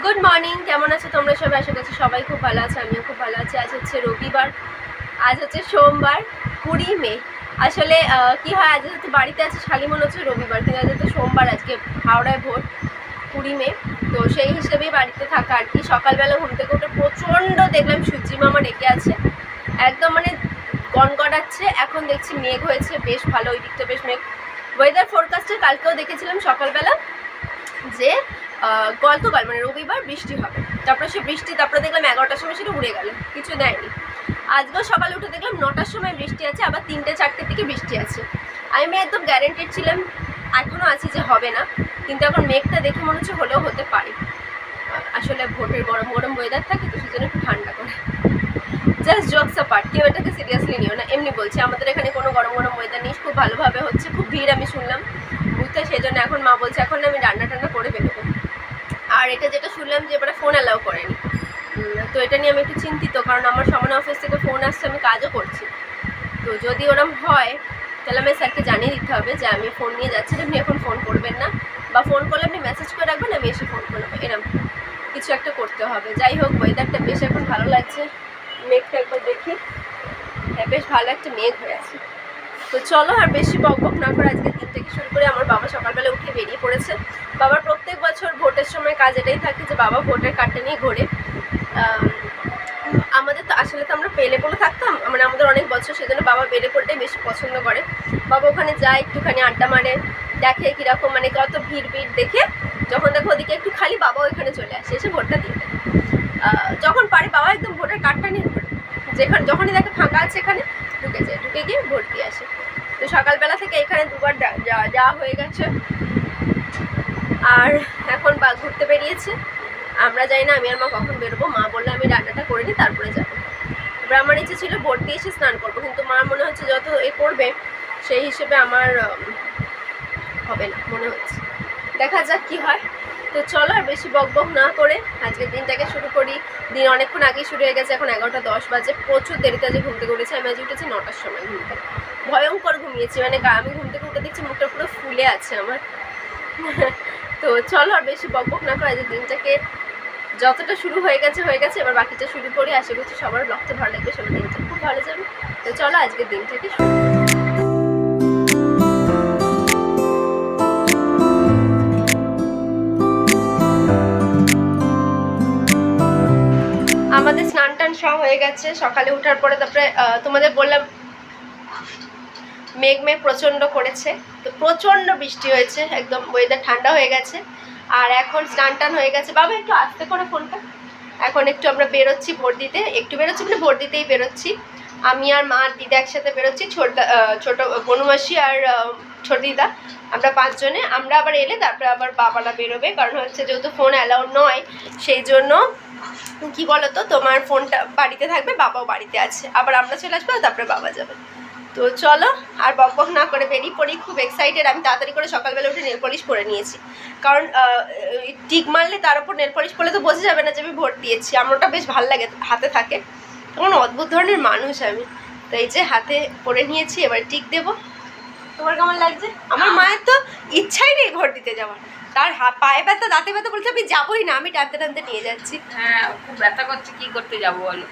Good morning, কেমন আছো তোমরা সবাই? আশা করছি সবাই খুব ভালো আছে, আমিও খুব ভালো আছি। আজ হচ্ছে রবিবার, আজ হচ্ছে সোমবার 20 মে। আসলে কি হয়, আজ হচ্ছে বাড়িতে আছে শালি, মনে হচ্ছে রবিবার, কিন্তু আজ হচ্ছে সোমবার। আজকে হাওড়ায় ভোট 20 মে, তো সেই হিসেবেই বাড়িতে থাকা আর কি। সকালবেলা ঘুম থেকে উঠে প্রচণ্ড দেখলাম সূর্যি মামা ডেকে আছে, একদম মানে গনগনাচ্ছে। এখন দেখছি মেঘ হয়েছে, বেশ ভালো, ওই দিকটা বেশ মেঘ। ওয়েদার ফোরকাস্টে কালকেও দেখেছিলাম সকালবেলা যে গতকাল মানে রবিবার বৃষ্টি হবে, তারপরে সে বৃষ্টি, তারপরে দেখলাম 11টার সময় সেটা উড়ে গেল, কিছু দেয়নি। আজকেও সকালে উঠে দেখলাম 9টার সময় বৃষ্টি আছে, আবার 3টে-4টের দিকে বৃষ্টি আছে। আমি একদম গ্যারেন্টেড ছিলাম, এখনও আছি যে হবে না, কিন্তু এখন মেঘটা দেখে মনে হচ্ছে হলেও হতে পারে। আসলে ভোটের গরম গরম ওয়েদার থাকে, তো সেজন্য একটু ঠান্ডা করে। জাস্ট জোকস অ্যাপার্ট, কেউ এটাকে সিরিয়াসলি নিও না, এমনি বলছি। আমাদের এখানে কোনো গরম গরম ওয়েদার নেই, খুব ভালোভাবে হচ্ছে, খুব ভিড় আমি শুনলাম বুঝতে, সেই জন্য এখন মা বলছে এখন আমি রান্না টান্না করে বেরোবো। আর এটা যেটা শুনলাম যে এবারে ফোন অ্যালাউ করেনি, তো এটা নিয়ে আমি একটু চিন্তিত, কারণ আমার সামনে অফিস থেকে ফোন আসছে, আমি কাজও করছি। তো যদি ওরম হয় তাহলে আমি স্যারকে জানিয়ে দিতে হবে যে আমি ফোন নিয়ে যাচ্ছি, আপনি এখন ফোন করবেন না, বা ফোন করলে আপনি মেসেজ করে রাখবেন, আমি এসে ফোন করবো, এরকম কিছু একটা করতে হবে। যাই হোক, ওয়েদারটা বেশ এখন ভালো লাগছে। মেঘটা একবার দেখি, হ্যাঁ বেশ ভালো একটা মেঘ হয়ে আছে। তো চলো আর বেশি বক বক না করে আজকে দিন থেকে শুরু করে। আমার বাবা সকালবেলা উঠে বেরিয়ে পড়েছে। বাবার প্রত্যেক বছর ভোটের সময় কাজ এটাই থাকে যে বাবা ভোটের কার্ডটা নিয়ে ঘোরে। আমাদের তো আসলে তো আমরা বেলেপোলে থাকতাম, মানে আমাদের অনেক বছর, সেজন্য বাবা বেলেপোলটাই বেশি পছন্দ করে। বাবা ওখানে যায়, একটুখানি আড্ডা মারে, দেখে কীরকম, মানে কত ভিড় দেখে যখন দেখো ওদিকে একটু খালি, বাবা ওইখানে চলে আসে, এসে ভোটটা দিয়ে দেয়। যখন পারে বাবা একদম ভোটের কার্ডটা নিয়ে ঘোরে, যেখানে যখনই দেখে ফাঁকা আছে এখানে ঢুকে যায়, ঢুকে গিয়ে ভোট দিয়ে আসে। তো সকালবেলা থেকে এখানে দুবার যাওয়া হয়ে গেছে। আর এখন ঘুরতে বেরিয়েছে, আমরা যাই না, আমি আর মা কখন বেরোবো। মা বললে আমি রান্নাটা করে নিই তারপরে যাবো। এবার আমার ইচ্ছে ছিল ভোট দিয়ে এসে স্নান করবো, কিন্তু মা মনে হচ্ছে যত করবে সেই হিসেবে আমার হবে না মনে হচ্ছে, দেখা যাক কি হয়। তো চলো আর বেশি বক বক না করে আজকের দিনটাকে শুরু করি। দিন অনেকক্ষণ আগেই শুরু হয়ে গেছে, এখন 11টা 10 বাজে। প্রচুর দেরিতে আজকে ঘুম থেকে উঠেছি, আমি আজ উঠেছি 9টার সময় ঘুম থেকে। ভয়ঙ্কর ঘুমিয়েছি, মানে আমি ঘুম থেকে উঠে দেখছি মুখটা পুরো ফুলে আছে আমার। তো চলো আর বেশি বক বক না করে আজকের দিনটাকে, যতটা শুরু হয়ে গেছে, এবার বাকিটা শুরু করি। আশা করছি সবার ব্লগটা ভালো লাগবে, সবার দিনটা খুব ভালো যাবে। তো চলো আজকের দিনটাকে শুরু করি। আমাদের স্নান টান সব হয়ে গেছে সকালে ওঠার পরে। তারপরে তোমাদের বললাম মেঘ প্রচণ্ড করেছে, তো প্রচণ্ড বৃষ্টি হয়েছে, একদম ওয়েদার ঠান্ডা হয়ে গেছে। আর এখন স্নান টান হয়ে গেছে। বাবা একটু আস্তে করে ফোনটা। এখন একটু আমরা বেরোচ্ছি ভোট দিতে, একটু বেরোচ্ছি মানে ভোট দিতেই বেরোচ্ছি। আমি আর মা আর দিদা একসাথে বেরোচ্ছি, ছোট বনুমাসি আর ছোট দিদা, আমরা 5 জনে। আমরা আবার এলে তারপরে আবার বাবারা বেরোবে, কারণ হচ্ছে যেহেতু ফোন অ্যালাউড নয়, সেই জন্য কি বলতো, তোমার ফোনটা বাড়িতে থাকবে, বাবাও বাড়িতে আছে, আবার আমরা চলে আসবো, তারপরে বাবা যাবে। তো চলো আর বক বক না করে বেরিয়ে পড়ি। খুব এক্সাইটেড আমি, তাড়াতাড়ি করে সকালবেলা উঠে নেল পলিশ পরে নিয়েছি, কারণ টিক মারলে তার উপর নেল পলিশ পরলে তো বোঝা যাবে না যে আমি ভোট দিয়েছি। আমারটা বেশ ভালো লাগে, হাতে থাকে, তখন অদ্ভুত ধরনের মানুষ আমি। তো এই যে হাতে পরে নিয়েছি, এবার টিক দেবো। তোমার কেমন লাগছে? আমার মায়ের তো ইচ্ছাই নেই ভোট দিতে যাওয়ার, তার পায়ে ব্যথা, দাঁতে ব্যথা, বলছে আমি যাবোই না, আমি টানতে টানতে নিয়ে যাচ্ছি। হ্যাঁ, খুব ব্যথা করছে, কি করতে যাবো বলো,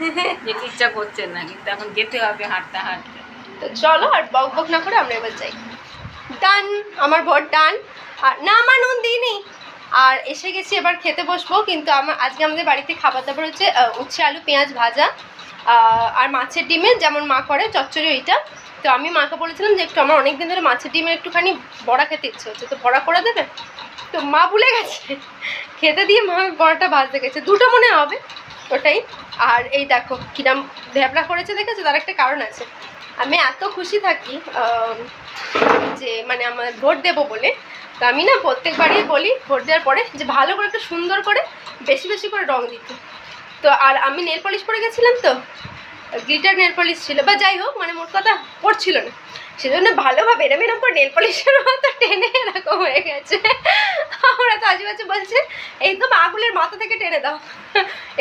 যেতে ইচ্ছা করছে না, কিন্তু এখন যেতে হবে হাঁটতে হাঁটতে। তো চলো আর বক বক না করে আমরা এবার যাই। ডান, আমার ভোট ডান। আর না, আমার নুন দিইনি। আর এসে গেছি, এবার খেতে বসবো। কিন্তু আজকে আমাদের বাড়িতে খাবার দাবার হচ্ছে উচ্ছে আলু পেঁয়াজ ভাজা, আর মাছের ডিমের যেমন মা করে চচ্চড়ি, ওইটা। তো আমি মাকে বলেছিলাম যে একটু আমার অনেক দিন ধরে মাছের ডিমের একটুখানি বড়া খেতে ইচ্ছে হচ্ছে, তো বড়া করে দেবে। তো মা ভুলে গেছে খেতে দিয়ে, মা বড়াটা ভাজতে গেছে, দুটো মনে হবে ওটাই। আর এই দেখো কিরাম ভ্যাবলা করেছে, দেখেছো? তার একটা কারণ আছে। আমি এত খুশি থাকি যে মানে আমার ভোট দেবো বলে, তো আমি না প্রত্যেকবারই বলি ভোট দেওয়ার পরে যে ভালো করে একটু সুন্দর করে বেশি বেশি করে রং দিতে। তো আর আমি নেল পলিশ পরে গেছিলাম, তো গ্লিটার নেল পলিশ ছিল, বা যাই হোক, মানে মোট কথা পড়ছিল না, সেজন্য ভালোভাবে এরম করে নেল পলিশের মতো টেনে এরকম হয়ে গেছে। আমরা তো আজেবাজে বলছে এই তো আগুলের মাথা থেকে টেনে দাও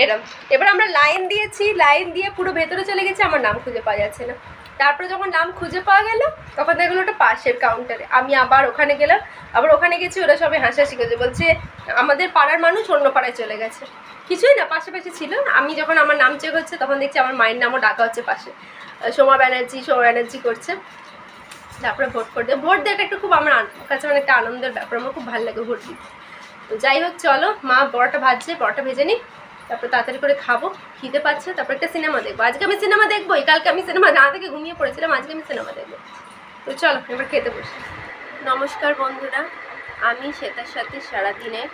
এরম। এবার আমরা লাইন দিয়েছি, লাইন দিয়ে পুরো ভেতরে চলে গেছে, আমার নাম খুঁজে পাওয়া যাচ্ছে না। তারপরে যখন নাম খুঁজে পাওয়া গেল তখন দেখা গেলো ওটা পাশের কাউন্টারে। আমি আবার ওখানে গেলাম, আবার ওখানে গেছি, ওরা সবাই হাসাহাসি করছে, বলছে আমাদের পাড়ার মানুষ অন্য পাড়ায় চলে গেছে। কিছুই না, পাশাপাশি ছিল। আমি যখন আমার নাম চেক হচ্ছে তখন দেখছি আমার মায়ের নামও ডাকা হচ্ছে পাশে, সোমা ব্যানার্জি করছে। তারপরে ভোট দেওয়াটা একটু খুব আমার কাছে মানে একটা আনন্দের ব্যাপার, আমার খুব ভালো লাগে ভোট দিতে। তো যাই হোক, চলো মা বড়াটা ভাজছে, বড়াটা ভেজে নিই, তারপরে তাড়াতাড়ি করে খাবো, খিদে পাচ্ছে। তারপর একটা সিনেমা দেখবো। আজকে আমি সিনেমা দেখবোই, কালকে আমি সিনেমা না দেখে ঘুমিয়ে পড়েছিলাম, আজকে আমি সিনেমা দেখবো। তো চলো এবার খেতে বসি। নমস্কার বন্ধুরা, আমি শ্বেতার সাথে সারাদিনের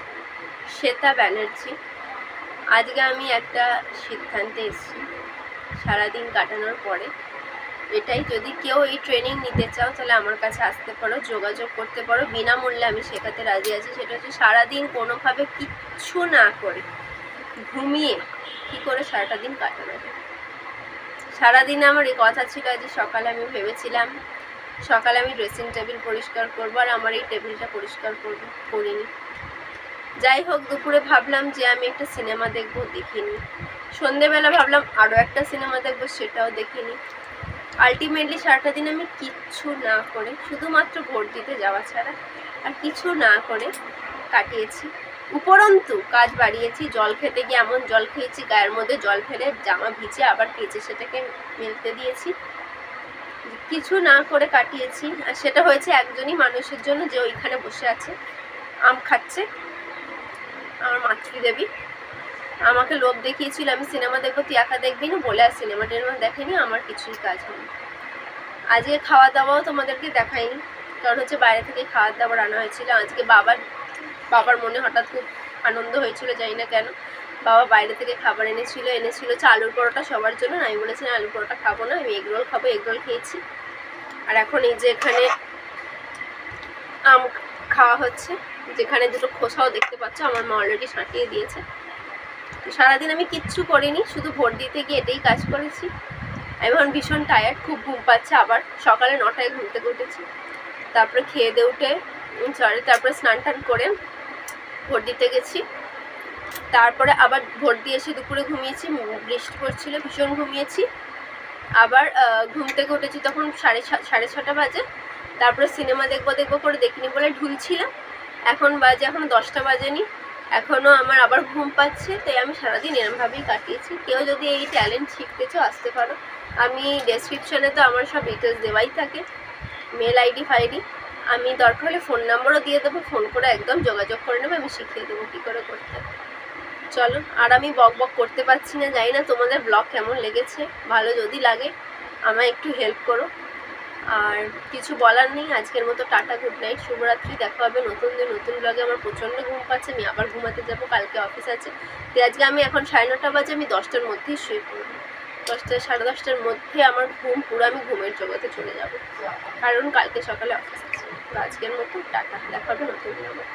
শ্বেতা ব্যানার্জি। আজকে আমি একটা সিদ্ধান্তে এসেছি সারাদিন কাটানোর পরে, এটাই, যদি কেউ এই ট্রেনিং নিতে চাও তাহলে আমার কাছে আসতে পারো, যোগাযোগ করতে পারো, বিনামূল্যে আমি শেখাতে রাজি আছি। সেটা হচ্ছে সারাদিন কোনোভাবে কিচ্ছু না করে ঘুমিয়ে কী করে সারাটা দিন কাটানো যায়। সারাদিনে আমার এই কথা ছিল, আজ সকালে আমি ভেবেছিলাম সকালে আমি ড্রেসিং টেবিল পরিষ্কার করবো, আর আমার এই টেবিলটা পরিষ্কার করবো, করিনি। যাই হোক, দুপুরে ভাবলাম যে আমি একটা সিনেমা দেখবো, দেখিনি। সন্ধেবেলা ভাবলাম আরও একটা সিনেমা দেখবো, সেটাও দেখিনি। আলটিমেটলি সারাটা দিন আমি কিচ্ছু না করে, শুধুমাত্র ভোট দিতে যাওয়া ছাড়া আর কিছু না করে কাটিয়েছি। উপরন্তু কাজ বাড়িয়েছি, জল খেতে গিয়ে এমন জল খেয়েছি গায়ের মধ্যে জল ফেলে জামা ভিজে আবার কেচে সেটাকে মেলতে দিয়েছি। কিছু না করে কাটিয়েছি, আর সেটা হয়েছে একজনই মানুষের জন্য, যে ওইখানে বসে আছে আম খাচ্ছে, আমার মাতৃদেবী। আমাকে লোভ দেখিয়েছিল আমি সিনেমা দেখবো, তুই একা দেখবি না বলে, আর সিনেমা টিনেমা দেখেনি, আমার কিছুই কাজ হয়নি। আজকে খাওয়া দাওয়াও তোমাদেরকে দেখাইনি, কারণ হচ্ছে বাইরে থেকে খাওয়ার দাওয়ার আনা হয়েছিল। আজকে বাবার মনে হঠাৎ খুব আনন্দ হয়েছিল, জানি না কেন। বাবা বাইরে থেকে খাবার এনেছিল হচ্ছে আলুর পরোটা সবার জন্য। আমি বলেছিলাম আলুর পরোটা খাবো না, আমি এগ রোল খাবো, এগ রোল খেয়েছি। আর এখন এই যে এখানে আম খাওয়া হচ্ছে, যেখানে দুটো খোসাও দেখতে পাচ্ছ আমার মা অলরেডি ছাঁটিয়ে দিয়েছে। সারাদিন আমি কিচ্ছু করিনি, শুধু ভোট দিতে গিয়ে এটাই কাজ করেছি। আমি এখন ভীষণ টায়ার্ড, খুব ঘুম পাচ্ছে। আবার সকালে 9টায় ঘুম থেকে উঠেছি, তারপরে খেয়ে দিয়ে উঠে তারপরে স্নান টান করে ভোট দিতে গেছি। তারপরে আবার ভোট দিয়ে এসে দুপুরে ঘুমিয়েছি, বৃষ্টি পড়ছিল, ভীষণ ঘুমিয়েছি। আবার ঘুম থেকে উঠেছি তখন সাড়ে ছটা বাজে। তারপরে সিনেমা দেখবো করে দেখিনি বলে ঢুলছিলাম। এখন 10টা বাজেনি, এখনও আমার আবার ঘুম পাচ্ছে। তাই আমি সারাদিন এরমভাবেই কাটিয়েছি। কেউ যদি এই ট্যালেন্ট শিখতে চাও আসতে পারো, আমি ডেসক্রিপশানে তো আমার সব ডিটেলস দেওয়াই থাকে, মেল আইডি ফাইডি। আমি দরকার হলে ফোন নাম্বারও দিয়ে দেবো, ফোন করে একদম যোগাযোগ করে নেবে, আমি শিখিয়ে দেবো কী করে করতে। চলো, আর আমি বক করতে পারছি না, জানি না তোমাদের ব্লগ কেমন লেগেছে। ভালো যদি লাগে আমায় একটু হেল্প করো। আর কিছু বলার নেই, আজকের মতো টাটা, গুড নাইট, শুভরাত্রি। দেখা হবে নতুন দিন নতুন ব্লগে। আমার প্রচণ্ড ঘুম পাচ্ছে, আমি আবার ঘুমাতে যাবো, কালকে অফিস আছে। তো আজকে আমি এখন 9:30 বাজে, আমি 10টার মধ্যেই শুয়ে পড়বো। 10টা 10:30টার মধ্যে আমার ঘুম পুরো, আমি ঘুমের জগতে চলে যাব, কারণ কালকে সকালে অফিস আছে। তো আজকের মতো টাটা, দেখা হবে নতুন দিন আমার।